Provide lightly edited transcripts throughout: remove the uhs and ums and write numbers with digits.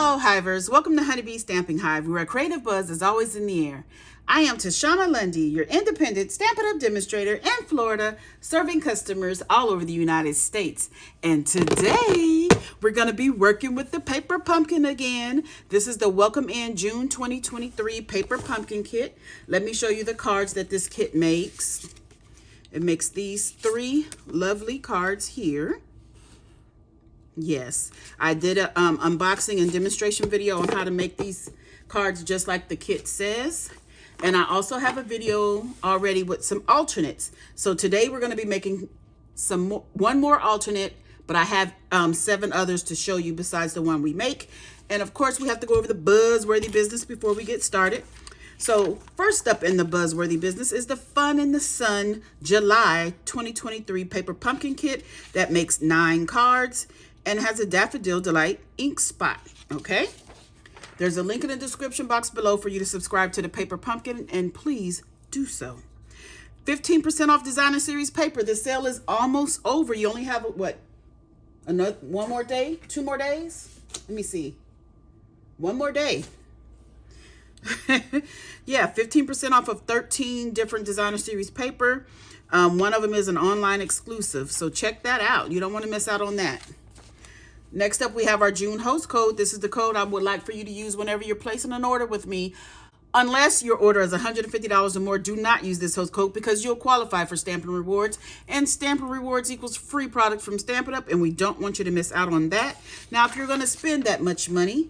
Hello, Hivers. Welcome to Honeybee Stamping Hive, where a creative buzz is always in the air. I am Tashana Lundy, your independent Stampin' Up Demonstrator in Florida, serving customers all over the United States. And today, we're going to be working with the paper pumpkin again. This is the Welcome In June 2023 paper pumpkin kit. Let me show you the cards that this kit makes. It makes these 3 lovely cards here. Yes, I did an unboxing and demonstration video on how to make these cards just like the kit says. And I also have a video already with some alternates. So today we're going to be making one more alternate, but I have 7 others to show you besides the one we make. And of course, we have to go over the buzzworthy business before we get started. So first up in the buzzworthy business is the Fun in the Sun July 2023 paper pumpkin kit that makes 9 cards and has a Daffodil Delight ink spot, okay? There's a link in the description box below for you to subscribe to the paper pumpkin, and please do so. 15% off designer series paper. The sale is almost over. You only have, what, one more day? 2 more days? Let me see. 1 more day. Yeah, 15% off of 13 different designer series paper. One of them is an online exclusive, so check that out. You don't want to miss out on that. Next up, we have our June host code. This is the code I would like for you to use whenever you're placing an order with me. Unless your order is $150 or more, do not use this host code because you'll qualify for Stampin' Rewards. And Stampin' Rewards equals free product from Stampin' Up, and we don't want you to miss out on that. Now, if you're going to spend that much money,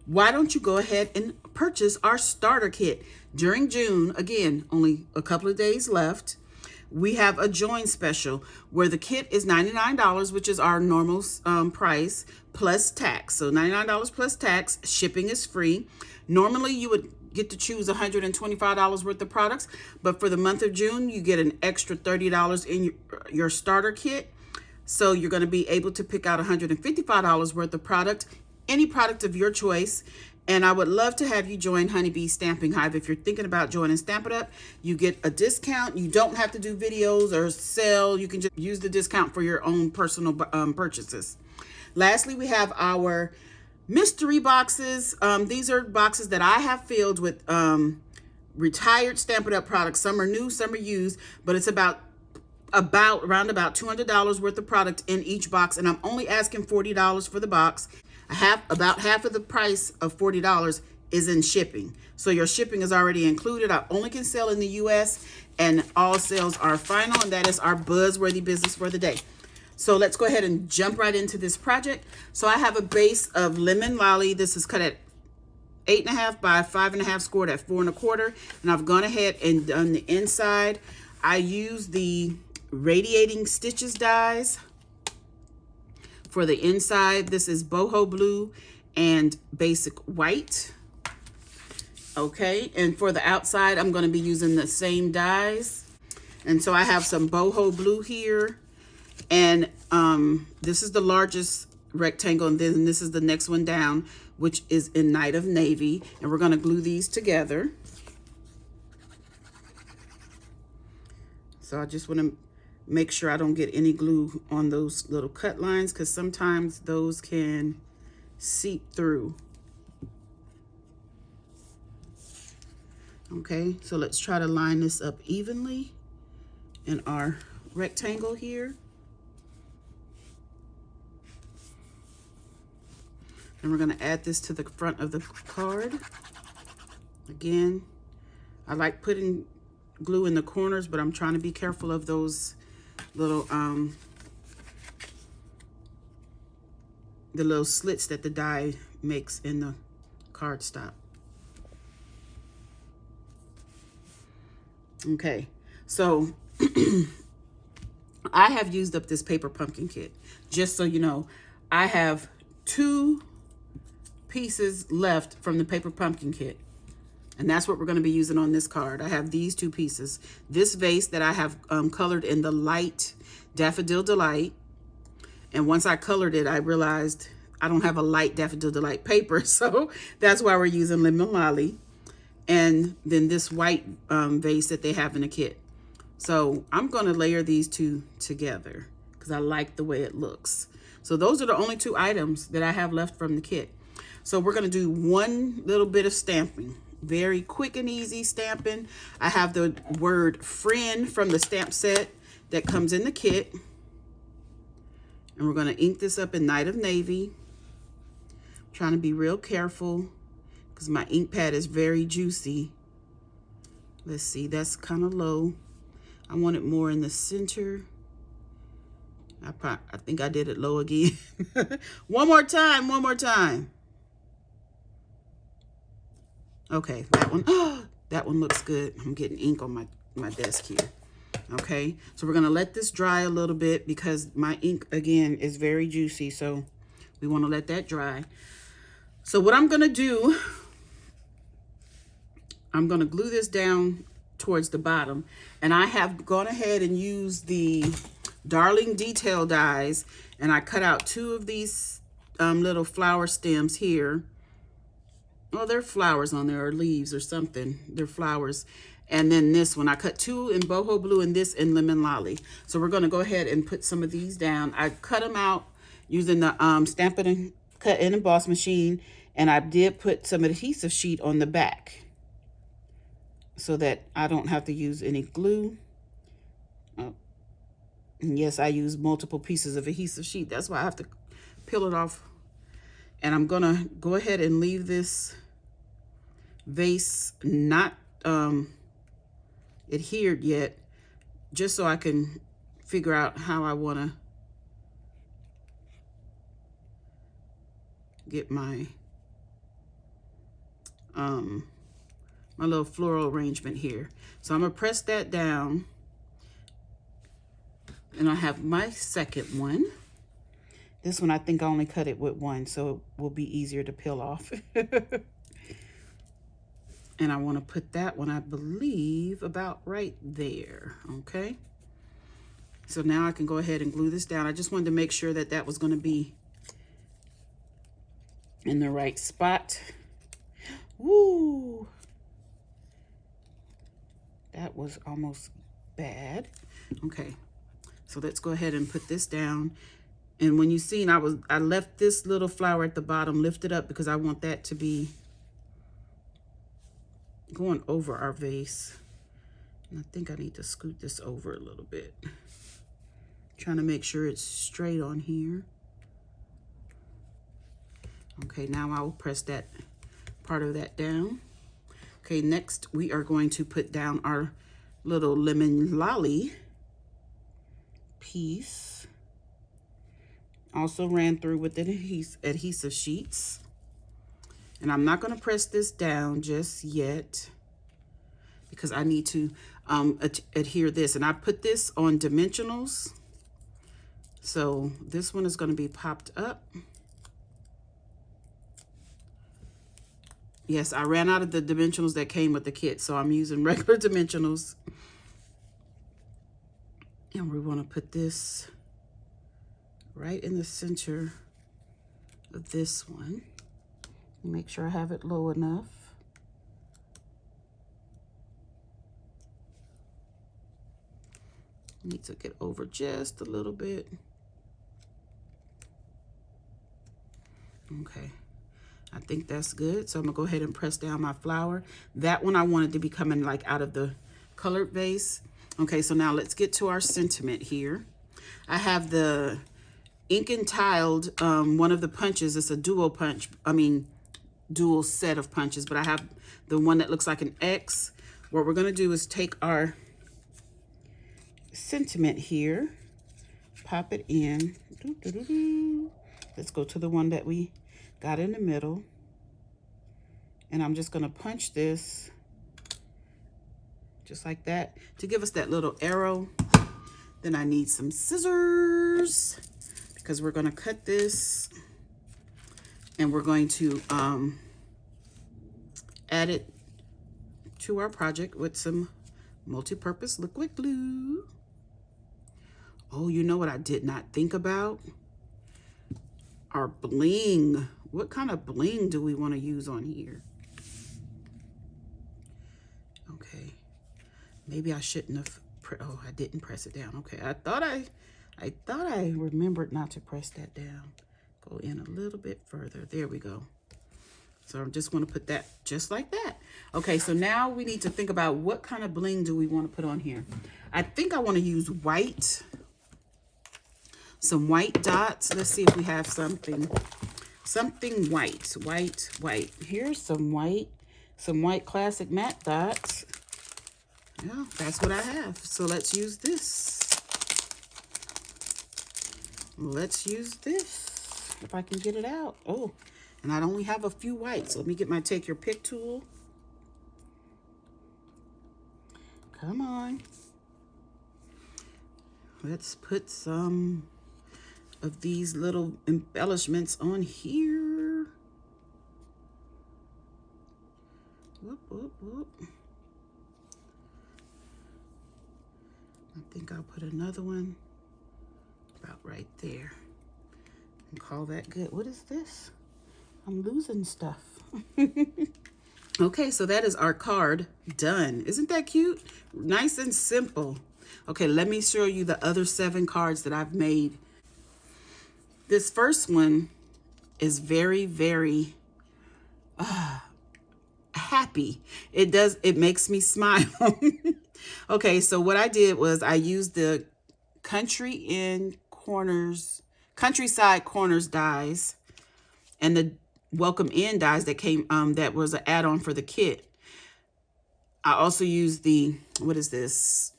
why don't you go ahead and purchase our starter kit? During June, again, only a couple of days left, we have a join special where the kit is $99, which is our normal price, plus tax. So $99 plus tax, shipping is free. Normally you would get to choose $125 worth of products, but for the month of June, you get an extra $30 in your starter kit. So you're gonna be able to pick out $155 worth of product, any product of your choice. And I would love to have you join Honeybee Stamping Hive. If you're thinking about joining Stampin' Up, you get a discount. You don't have to do videos or sell. You can just use the discount for your own personal purchases. Lastly, we have our mystery boxes. These are boxes that I have filled with retired Stampin' Up products. Some are new, some are used, but it's around about $200 worth of product in each box, and I'm only asking $40 for the box. About half of the price of $40 is in shipping. So your shipping is already included. I only can sell in the US, and all sales are final, and that is our buzzworthy business for the day. So let's go ahead and jump right into this project. So I have a base of lemon lolly. This is cut at 8.5 by 5.5, scored at 4 1/4, and I've gone ahead and done the inside. I use the radiating stitches dies. For the inside, this is boho blue and basic white. Okay, and for the outside, I'm going to be using the same dies. And so I have some boho blue here. And this is the largest rectangle, and then this is the next one down, which is in Night of Navy. And we're going to glue these together. So I just want to make sure I don't get any glue on those little cut lines, because sometimes those can seep through. Okay, so let's try to line this up evenly in our rectangle here. And we're going to add this to the front of the card. Again, I like putting glue in the corners, but I'm trying to be careful of those little the little slits that the die makes in the cardstock. Okay, so I have used up this paper pumpkin kit. Just so you know, I have 2 pieces left from the paper pumpkin kit. And that's what we're going to be using on this card. I have these 2 pieces. This vase that I have colored in the light Daffodil Delight. And once I colored it, I realized I don't have a light Daffodil Delight paper. So that's why we're using lemon lolly. And then this white vase that they have in the kit. So I'm going to layer these 2 together because I like the way it looks. So those are the only 2 items that I have left from the kit. So we're going to do one little bit of stamping. Very quick and easy stamping. I have the word friend from the stamp set that comes in the kit. And we're going to ink this up in Night of Navy. I'm trying to be real careful because my ink pad is very juicy. Let's see, that's kind of low. I want it more in the center. I think I did it low again. One more time. Okay, that one. Oh, that one looks good. I'm getting ink on my desk here. Okay, so we're gonna let this dry a little bit because my ink again is very juicy, so we want to let that dry. So what I'm gonna do, I'm gonna glue this down towards the bottom, and I have gone ahead and used the Darling Detail dies, and I cut out 2 of these little flower stems here. Oh, they're flowers on there, or leaves or something. They're flowers. And then this one, I cut 2 in boho blue and this in lemon lolly. So we're going to go ahead and put some of these down. I cut them out using the Stampin' and Cut and Emboss machine, and I did put some adhesive sheet on the back so that I don't have to use any glue. Oh. And yes, I use multiple pieces of adhesive sheet. That's why I have to peel it off. And I'm going to go ahead and leave this vase not adhered yet, just so I can figure out how I want to get my my little floral arrangement here. So I'm going to press that down, and I have my second one. This one, I think I only cut it with 1, so it will be easier to peel off. And I want to put that one, I believe, about right there, okay? So now I can go ahead and glue this down. I just wanted to make sure that that was going to be in the right spot. Woo! That was almost bad. Okay, so let's go ahead and put this down. And when you seen, I left this little flower at the bottom lifted up because I want that to be going over our vase. And I think I need to scoot this over a little bit. Trying to make sure it's straight on here. Okay, now I will press that part of that down. Okay, next we are going to put down our little lemon lolly piece. Also ran through with the adhesive sheets. And I'm not going to press this down just yet because I need to adhere this. And I put this on dimensionals. So this one is going to be popped up. Yes, I ran out of the dimensionals that came with the kit, so I'm using regular dimensionals. And we want to put this right in the center of this one. Make sure I have it low enough. Need to get over just a little bit. Okay, I think that's good. So I'm gonna go ahead and press down my flower. That one I wanted to be coming like out of the colored vase. Okay, so now let's get to our sentiment here. I have the ink and tiled one of the punches. It's a dual punch, dual set of punches, but I have the one that looks like an X. What we're gonna do is take our sentiment here, pop it in. Let's go to the one that we got in the middle. And I'm just gonna punch this just like that to give us that little arrow. Then I need some scissors because we're gonna cut this and we're going to add it to our project with some multi-purpose liquid glue. Oh, you know what I did not think about? Our bling. What kind of bling do we want to use on here? Okay, maybe I shouldn't have. Oh, I didn't press it down. Okay, I thought I remembered not to press that down. Go in a little bit further. There we go. So I'm just going to put that just like that. Okay, so now we need to think about what kind of bling do we want to put on here. I think I want to use white. Some white dots. Let's see if we have something white. White. Here's some white classic matte dots. Yeah, that's what I have. So let's use this. Let's use this if I can get it out. Oh, and I only have a few whites. Let me get my take your pick tool. Come on. Let's put some of these little embellishments on here. Whoop, whoop, whoop. I think I'll put another one about right there and call that good. What is this? I'm losing stuff. Okay, so that is our card done. Isn't that cute? Nice and simple. Okay, let me show you the other 7 cards that I've made. This first one is very, very happy. It makes me smile. Okay, so what I did was I used the Countryside Corners dies and the Welcome In dies that came that was an add-on for the kit. I also used the, what is this?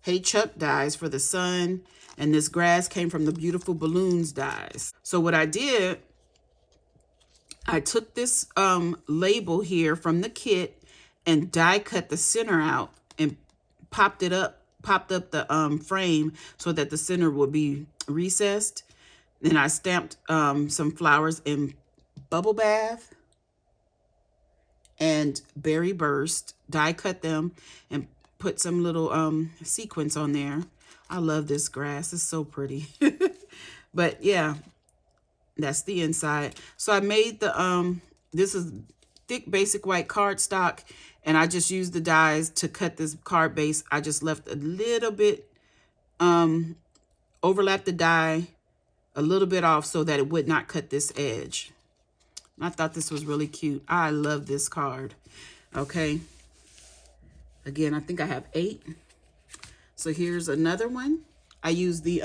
Hey Chuck dies for the sun, and this grass came from the Beautiful Balloons dies. So what I did, I took this label here from the kit and die cut the center out and popped up the frame so that the center would be recessed. Then I stamped some flowers in Bubble Bath and Berry Burst, die cut them and put some little sequins on there. I love this grass. It's so pretty. But yeah, that's the inside. So I made the, this is thick basic white cardstock, and I just used the dies to cut this card base. I just left a little bit, overlap the die a little bit off so that it would not cut this edge. I thought this was really cute. I love this card. Okay. Again, I think I have 8. So here's another one. I used the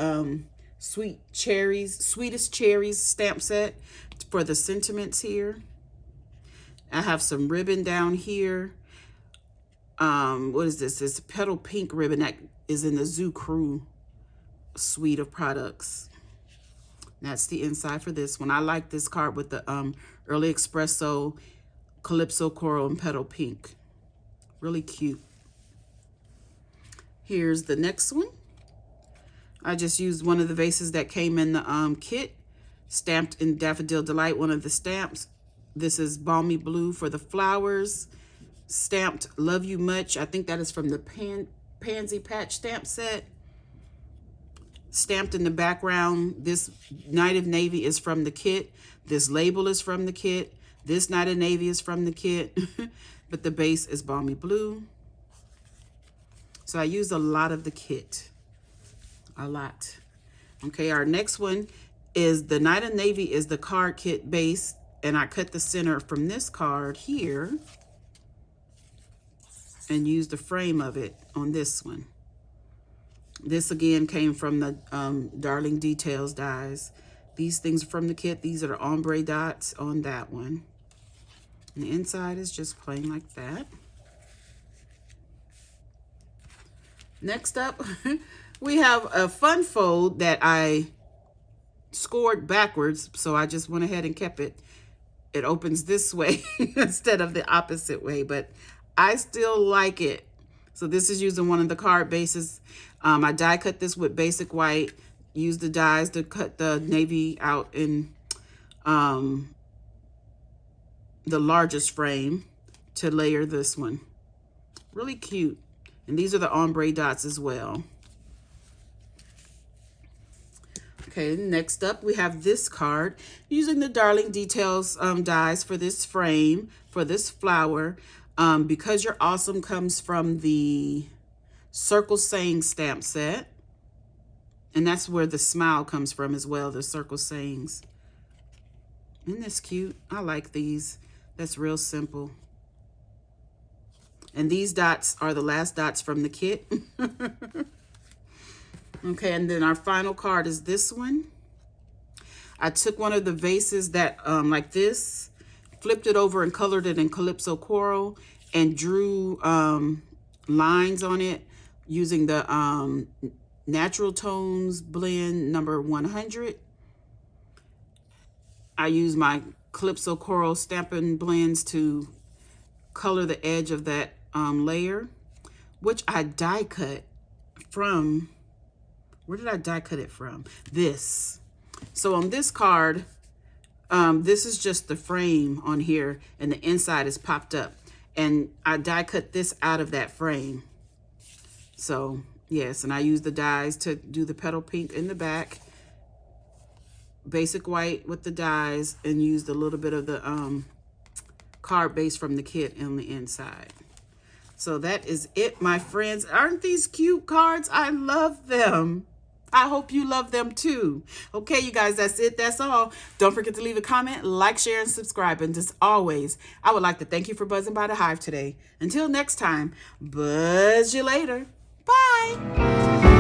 Sweetest Cherries stamp set for the sentiments here. I have some ribbon down here. What is this? It's petal pink ribbon that is in the Zoo Crew suite of products. That's the inside for this one. I like this card with the Early Espresso, Calypso Coral, and Petal Pink. Really cute. Here's the next one. I just used one of the vases that came in the kit, stamped in Daffodil Delight, one of the stamps. This is Balmy Blue for the flowers, stamped Love You Much. I think that is from the Pansy Patch stamp set. Stamped in the background, this Night of Navy is from the kit. This label is from the kit. This Night of Navy is from the kit. But the base is Balmy Blue. So I used a lot of the kit. A lot. Okay, our next one is the Night of Navy is the card kit base. And I cut the center from this card here and used the frame of it on this one. This again came from the Darling Details dies. These things are from the kit. These are the ombre dots on that one. And the inside is just plain like that. Next up, we have a fun fold that I scored backwards. So I just went ahead and kept it. It opens this way instead of the opposite way, but I still like it. So this is using one of the card bases. I die cut this with basic white, use the dies to cut the navy out in the largest frame to layer this one. Really cute. And these are the ombre dots as well. Okay, next up we have this card using the Darling Details dies for this frame, for this flower. Because You're Awesome comes from the Circle Saying stamp set. And that's where the smile comes from as well, the Circle Sayings. Isn't this cute? I like these. That's real simple. And these dots are the last dots from the kit. Okay, and then our final card is this one. I took one of the vases that, like this, flipped it over and colored it in Calypso Coral and drew lines on it using the Natural Tones blend number 100. I use my Calypso Coral Stampin' Blends to color the edge of that layer, which I die cut from, where did I die cut it from? This. So on this card, this is just the frame on here and the inside is popped up. And I die cut this out of that frame. So yes, and I use the dies to do the petal pink in the back. Basic white with the dies and used a little bit of the card base from the kit on the inside. So that is it, my friends. Aren't these cute cards? I love them. I hope you love them too. Okay, you guys, that's it. That's all. Don't forget to leave a comment, like, share, and subscribe. And as always, I would like to thank you for buzzing by the Hive today. Until next time, buzz you later. Bye.